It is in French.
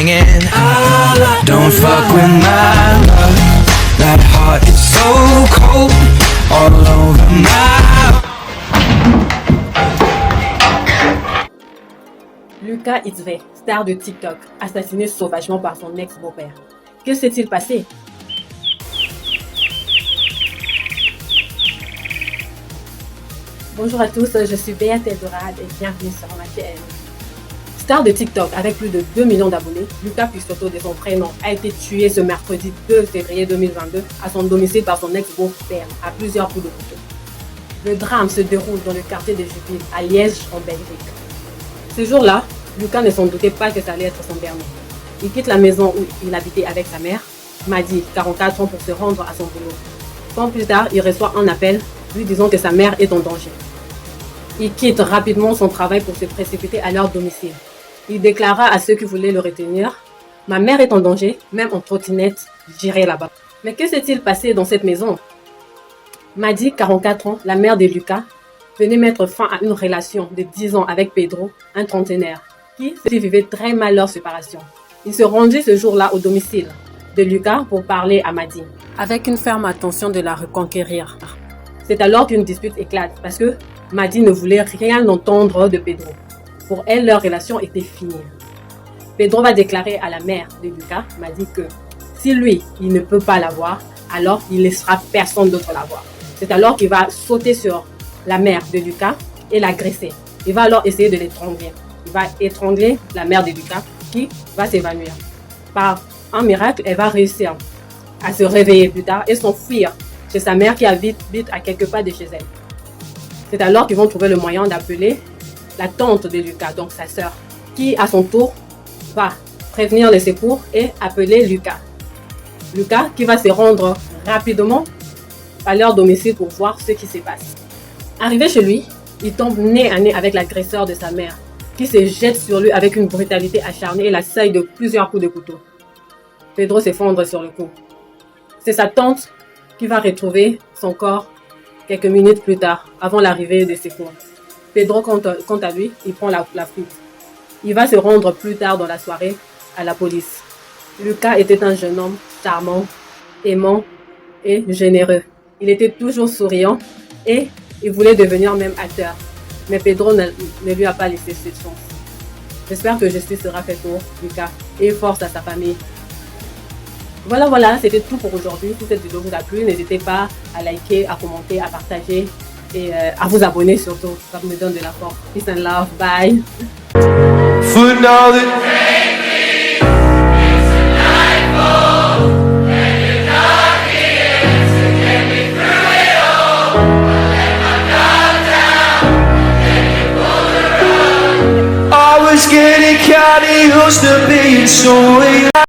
singing. Don't fuck with my love. That heart is so cold, all over my. Lucas Itzveh, star de TikTok, assassiné sauvagement par son ex-beau-père. Que s'est-il passé? Bonjour à tous, je suis Béate Eldorade et bienvenue sur ma chaîne. Star de TikTok avec plus de 2 millions d'abonnés, Lucas Pisotto de son prénom a été tué ce mercredi 2 février 2022 à son domicile par son ex-beau-père à plusieurs coups de couteau. Le drame se déroule dans le quartier de Juppie à Liège en Belgique. Ce jour-là, Lucas ne s'en doutait pas que ça allait être son dernier. Il quitte la maison où il habitait avec sa mère, Madi, 44 ans, pour se rendre à son boulot. Quand plus tard, il reçoit un appel lui disant que sa mère est en danger. Il quitte rapidement son travail pour se précipiter à leur domicile. Il déclara à ceux qui voulaient le retenir: « Ma mère est en danger, même en trottinette, j'irai là-bas. » Mais que s'est-il passé dans cette maison? Madi, 44 ans, la mère de Lucas, venait mettre fin à une relation de 10 ans avec Pedro, un trentenaire, qui vivait très mal leur séparation. Il se rendit ce jour-là au domicile de Lucas pour parler à Madi, avec une ferme intention de la reconquérir. C'est alors qu'une dispute éclate parce que Madi ne voulait rien entendre de Pedro. Pour elle, leur relation était finie. Pedro va déclarer à la mère de Lucas, Madi, que si lui, il ne peut pas la voir, alors il ne laissera personne d'autre la voir. C'est alors qu'il va sauter sur la mère de Lucas et l'agresser. Il va alors essayer de l'étrangler. Il va étrangler la mère de Lucas qui va s'évanouir. Par un miracle, elle va réussir à se réveiller plus tard et s'enfuir chez sa mère qui habite à quelques pas de chez elle. C'est alors qu'ils vont trouver le moyen d'appeler la tante de Lucas, donc sa sœur, qui à son tour va prévenir les secours et appeler Lucas. Lucas qui va se rendre rapidement à leur domicile pour voir ce qui se passe. Arrivé chez lui, il tombe nez à nez avec l'agresseur de sa mère, qui se jette sur lui avec une brutalité acharnée et l'assaille de plusieurs coups de couteau. Pedro s'effondre sur le coup. C'est sa tante qui va retrouver son corps quelques minutes plus tard, avant l'arrivée des secours. Pedro, quant à lui, il prend la fuite. Il va se rendre plus tard dans la soirée à la police. Lucas était un jeune homme charmant, aimant et généreux. Il était toujours souriant et il voulait devenir même acteur. Mais Pedro ne lui a pas laissé cette chance. J'espère que justice sera faite pour Lucas et force à sa famille. Voilà, c'était tout pour aujourd'hui. Si cette vidéo vous a plu, n'hésitez pas à liker, à commenter, à partager et à vous abonner surtout. Ça me donne de la force. Peace and love. Bye. I was getting kinda used to being so